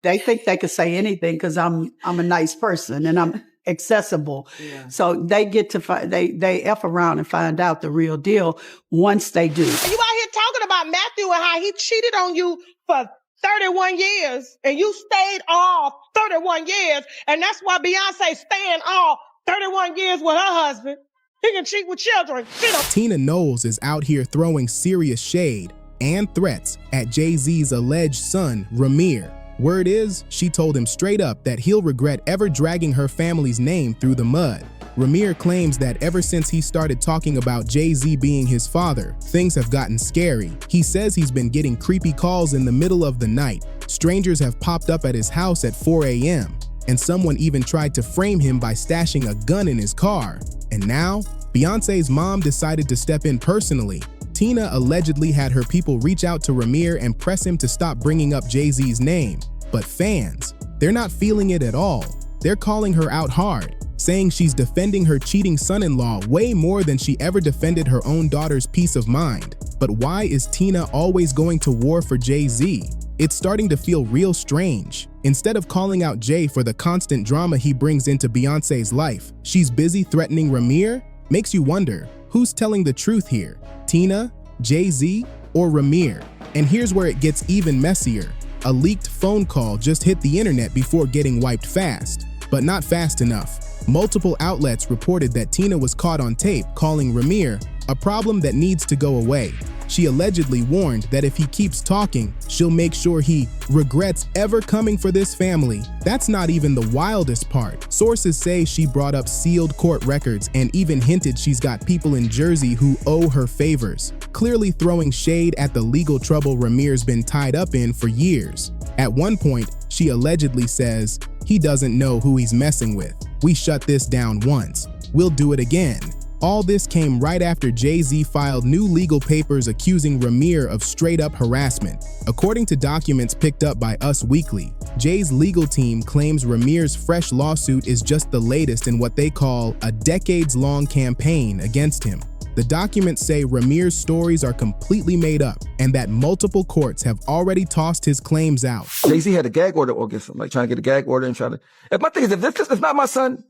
they think they could say anything because I'm a nice person and I'm accessible. Yeah. So they get to they F around and find out the real deal once they do. You out here talking about Matthew and how he cheated on you for 31 years and you stayed off 31 years. And that's why Beyonce staying off 31 years with her husband. He can cheat with children. Tina Knowles is out here throwing serious shade and threats at Jay-Z's alleged son, Ramir. Word is, she told him straight up that he'll regret ever dragging her family's name through the mud. Ramir claims that ever since he started talking about Jay-Z being his father, things have gotten scary. He says he's been getting creepy calls in the middle of the night. Strangers have popped up at his house at 4 a.m. and someone even tried to frame him by stashing a gun in his car. And now, Beyonce's mom decided to step in personally. Tina allegedly had her people reach out to Ramir and press him to stop bringing up Jay-Z's name. But fans, they're not feeling it at all. They're calling her out hard, saying she's defending her cheating son-in-law way more than she ever defended her own daughter's peace of mind. But why is Tina always going to war for Jay-Z? It's starting to feel real strange. Instead of calling out Jay for the constant drama he brings into Beyonce's life, she's busy threatening Ramir? Makes you wonder, who's telling the truth here? Tina, Jay-Z, or Ramir? And here's where it gets even messier. A leaked phone call just hit the internet before getting wiped fast. But not fast enough. Multiple outlets reported that Tina was caught on tape calling Ramir a problem that needs to go away. She allegedly warned that if he keeps talking, she'll make sure he regrets ever coming for this family. That's not even the wildest part. Sources say she brought up sealed court records and even hinted she's got people in Jersey who owe her favors, clearly throwing shade at the legal trouble Ramir's been tied up in for years. At one point, she allegedly says, "He doesn't know who he's messing with. We shut this down once. We'll do it again." All this came right after Jay-Z filed new legal papers accusing Ramir of straight-up harassment. According to documents picked up by Us Weekly, Jay's legal team claims Ramir's fresh lawsuit is just the latest in what they call a decades-long campaign against him. The documents say Ramir's stories are completely made up and that multiple courts have already tossed his claims out. Jay-Z had a gag order against him, like trying to get a gag order and trying to... If my thing is, if this is not my son,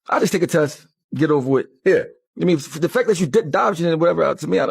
I'll just take a test, get over with. Yeah. I mean, the fact that you did adoption and whatever, to me, I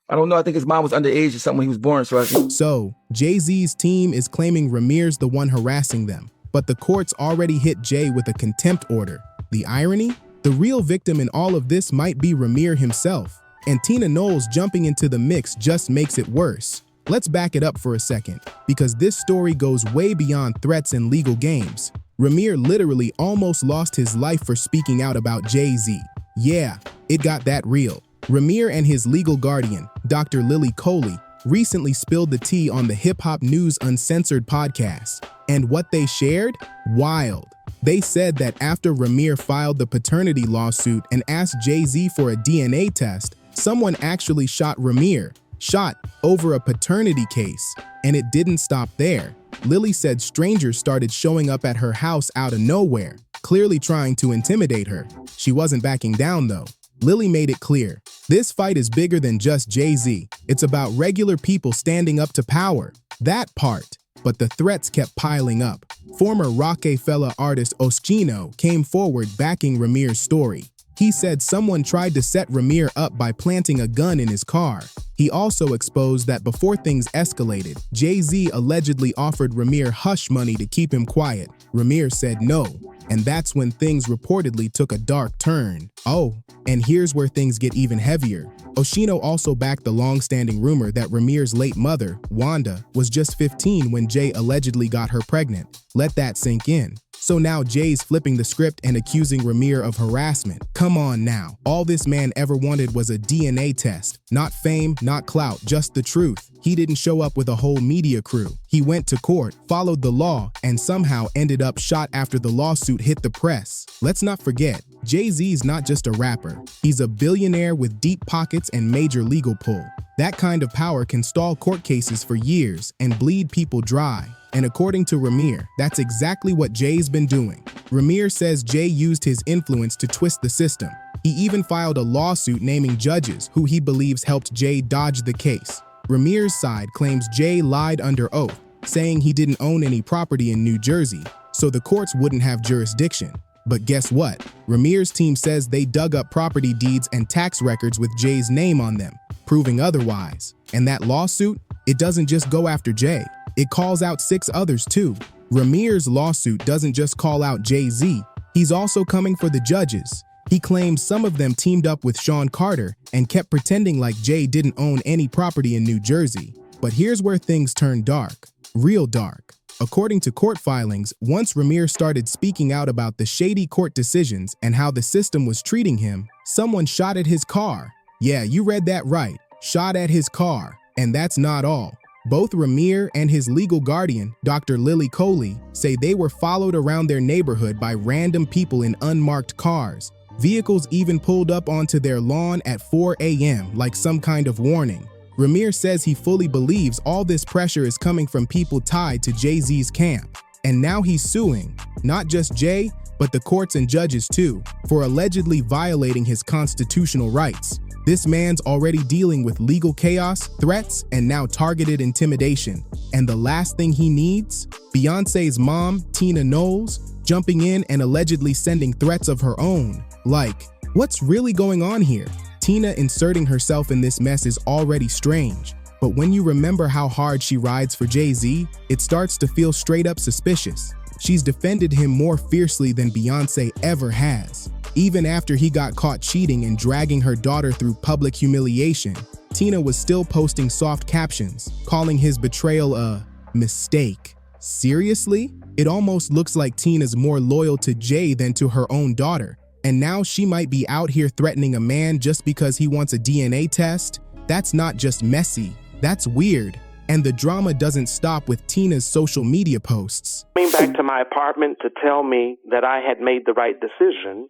don't know. I think his mom was underage or something when he was born. So, Jay-Z's team is claiming Ramir's the one harassing them, but the courts already hit Jay with a contempt order. The irony? The real victim in all of this might be Ramir himself, and Tina Knowles jumping into the mix just makes it worse. Let's back it up for a second, because this story goes way beyond threats and legal games. Ramir literally almost lost his life for speaking out about Jay-Z. Yeah, it got that real. Ramir and his legal guardian, Dr. Lily Coley, recently spilled the tea on the Hip Hop News Uncensored podcast. And what they shared? Wild. They said that after Ramir filed the paternity lawsuit and asked Jay-Z for a DNA test, someone actually shot Ramir. Shot over a paternity case. And it didn't stop there. Lily said strangers started showing up at her house out of nowhere, clearly trying to intimidate her. She wasn't backing down though. Lily made it clear, this fight is bigger than just Jay-Z. It's about regular people standing up to power. That part. But the threats kept piling up. Former Rockefeller artist Oschino came forward backing Ramir's story. He said someone tried to set Ramir up by planting a gun in his car. He also exposed that before things escalated, Jay-Z allegedly offered Ramir hush money to keep him quiet. Ramir said no, and that's when things reportedly took a dark turn. Oh, and here's where things get even heavier. Oschino also backed the long-standing rumor that Ramir's late mother, Wanda, was just 15 when Jay allegedly got her pregnant. Let that sink in. So now Jay's flipping the script and accusing Ramir of harassment. Come on now. All this man ever wanted was a DNA test. Not fame, not clout, just the truth. He didn't show up with a whole media crew. He went to court, followed the law, and somehow ended up shot after the lawsuit hit the press. Let's not forget, Jay-Z's not just a rapper. He's a billionaire with deep pockets and major legal pull. That kind of power can stall court cases for years and bleed people dry. And according to Ramir, that's exactly what Jay's been doing. Ramir says Jay used his influence to twist the system. He even filed a lawsuit naming judges who he believes helped Jay dodge the case. Ramir's side claims Jay lied under oath, saying he didn't own any property in New Jersey, so the courts wouldn't have jurisdiction. But guess what? Ramir's team says they dug up property deeds and tax records with Jay's name on them, proving otherwise. And that lawsuit, it doesn't just go after Jay. It calls out 6 others too. Ramir's lawsuit doesn't just call out Jay-Z, he's also coming for the judges. He claims some of them teamed up with Sean Carter and kept pretending like Jay didn't own any property in New Jersey. But here's where things turn dark, real dark. According to court filings, once Ramir started speaking out about the shady court decisions and how the system was treating him, someone shot at his car. Yeah, you read that right, shot at his car. And that's not all. Both Ramir and his legal guardian, Dr. Lily Coley, say they were followed around their neighborhood by random people in unmarked cars. Vehicles even pulled up onto their lawn at 4 a.m. like some kind of warning. Ramir says he fully believes all this pressure is coming from people tied to Jay-Z's camp. And now he's suing, not just Jay, but the courts and judges too, for allegedly violating his constitutional rights. This man's already dealing with legal chaos, threats, and now targeted intimidation. And the last thing he needs? Beyoncé's mom, Tina Knowles, jumping in and allegedly sending threats of her own. Like, what's really going on here? Tina inserting herself in this mess is already strange. But when you remember how hard she rides for Jay-Z, it starts to feel straight up suspicious. She's defended him more fiercely than Beyoncé ever has. Even after he got caught cheating and dragging her daughter through public humiliation, Tina was still posting soft captions, calling his betrayal a mistake. Seriously? It almost looks like Tina's more loyal to Jay than to her own daughter. And now she might be out here threatening a man just because he wants a DNA test? That's not just messy, that's weird. And the drama doesn't stop with Tina's social media posts. Coming back to my apartment to tell me that I had made the right decision,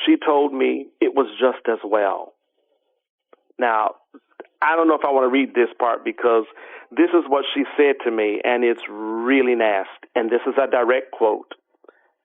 she told me it was just as well. Now, I don't know if I want to read this part because this is what she said to me, and it's really nasty. And this is a direct quote.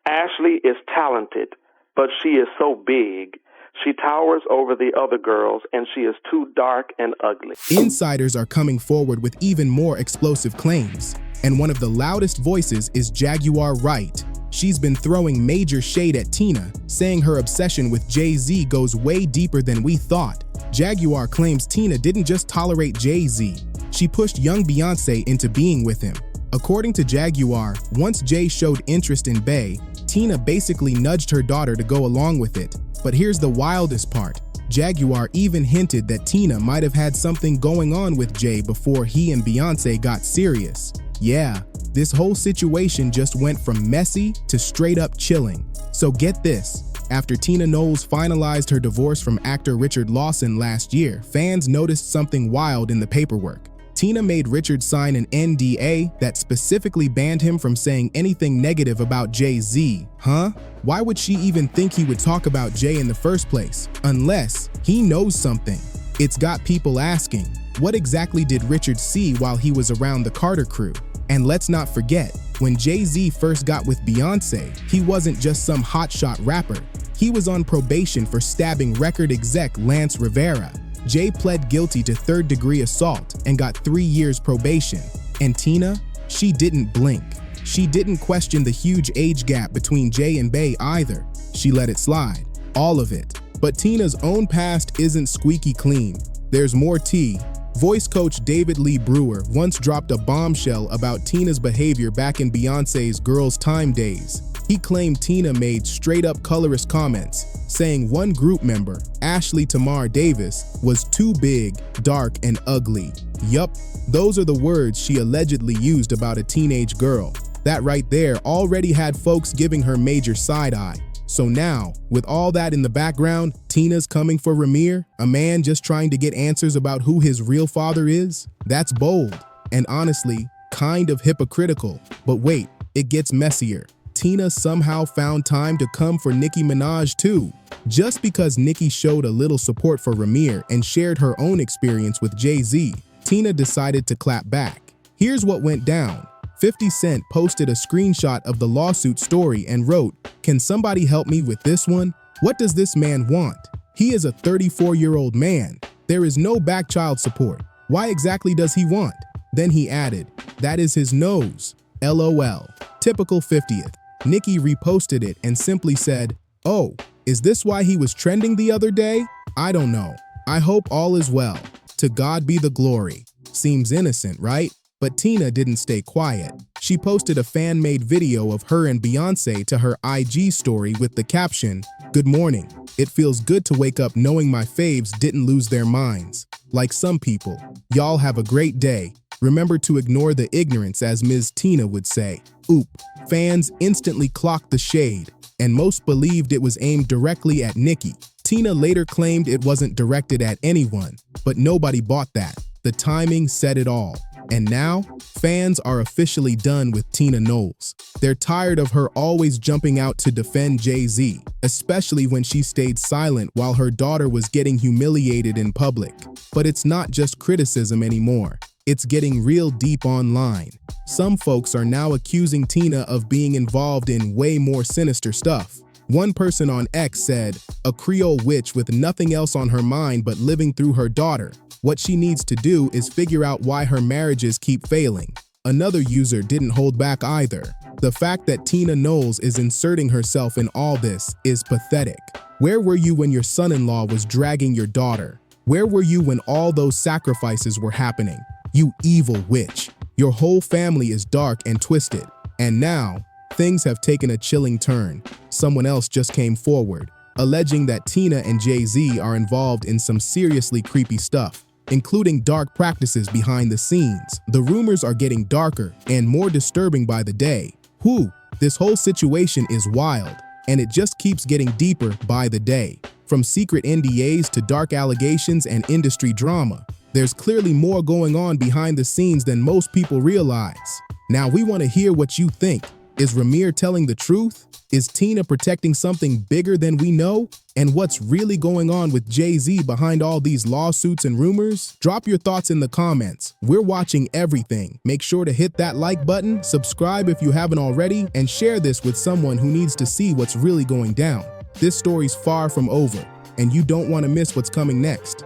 Ashley is talented, but she is so big. She towers over the other girls, and she is too dark and ugly. Insiders are coming forward with even more explosive claims. And one of the loudest voices is Jaguar Wright. She's been throwing major shade at Tina, saying her obsession with Jay-Z goes way deeper than we thought. Jaguar claims Tina didn't just tolerate Jay-Z, she pushed young Beyoncé into being with him. According to Jaguar, once Jay showed interest in Bey, Tina basically nudged her daughter to go along with it. But here's the wildest part. Jaguar even hinted that Tina might have had something going on with Jay before he and Beyoncé got serious. Yeah, this whole situation just went from messy to straight up chilling. So get this, after Tina Knowles finalized her divorce from actor Richard Lawson last year, fans noticed something wild in the paperwork. Tina made Richard sign an NDA that specifically banned him from saying anything negative about Jay-Z. Huh? Why would she even think he would talk about Jay in the first place? Unless he knows something. It's got people asking, what exactly did Richard see while he was around the Carter crew? And let's not forget, when Jay-Z first got with Beyoncé, he wasn't just some hotshot rapper. He was on probation for stabbing record exec Lance Rivera. Jay pled guilty to third-degree assault and got 3 years probation. And Tina? She didn't blink. She didn't question the huge age gap between Jay and Bey either. She let it slide. All of it. But Tina's own past isn't squeaky clean. There's more tea. Voice coach David Lee Brewer once dropped a bombshell about Tina's behavior back in Beyoncé's Girls' Time days. He claimed Tina made straight-up colorist comments, saying one group member, Ashley Tamar Davis, was too big, dark, and ugly. Yup, those are the words she allegedly used about a teenage girl. That right there already had folks giving her major side-eye. So now, with all that in the background, Tina's coming for Ramir, a man just trying to get answers about who his real father is? That's bold, and honestly, kind of hypocritical. But wait, it gets messier. Tina somehow found time to come for Nicki Minaj too. Just because Nicki showed a little support for Ramir and shared her own experience with Jay-Z, Tina decided to clap back. Here's what went down. 50 Cent posted a screenshot of the lawsuit story and wrote, "Can somebody help me with this one? What does this man want? He is a 34-year-old man. There is no back child support. Why exactly does he want?" Then he added, That is his nose. LOL. Typical 50th. Nicki reposted it and simply said, "Oh, is this why he was trending the other day? I don't know. I hope all is well. To God be the glory." Seems innocent, right? But Tina didn't stay quiet. She posted a fan-made video of her and Beyoncé to her IG story with the caption, "Good morning. It feels good to wake up knowing my faves didn't lose their minds. Like some people. Y'all have a great day. Remember to ignore the ignorance, as Ms. Tina would say." Oop. Fans instantly clocked the shade, and most believed it was aimed directly at Nicki. Tina later claimed it wasn't directed at anyone, but nobody bought that. The timing said it all. And now, fans are officially done with Tina Knowles. They're tired of her always jumping out to defend Jay-Z, especially when she stayed silent while her daughter was getting humiliated in public. But it's not just criticism anymore. It's getting real deep online. Some folks are now accusing Tina of being involved in way more sinister stuff. One person on X said, "A Creole witch with nothing else on her mind but living through her daughter. What she needs to do is figure out why her marriages keep failing." Another user didn't hold back either. The fact that Tina Knowles is inserting herself in all this is pathetic. Where were you when your son-in-law was dragging your daughter? Where were you when all those sacrifices were happening? You evil witch. Your whole family is dark and twisted. And now, things have taken a chilling turn. Someone else just came forward, alleging that Tina and Jay-Z are involved in some seriously creepy stuff, including dark practices behind the scenes. The rumors are getting darker and more disturbing by the day. This whole situation is wild, and it just keeps getting deeper by the day. From secret NDAs to dark allegations and industry drama, there's clearly more going on behind the scenes than most people realize. Now we want to hear what you think. Is Ramir telling the truth? Is Tina protecting something bigger than we know? And what's really going on with Jay-Z behind all these lawsuits and rumors? Drop your thoughts in the comments. We're watching everything. Make sure to hit that like button, subscribe if you haven't already, and share this with someone who needs to see what's really going down. This story's far from over, and you don't want to miss what's coming next.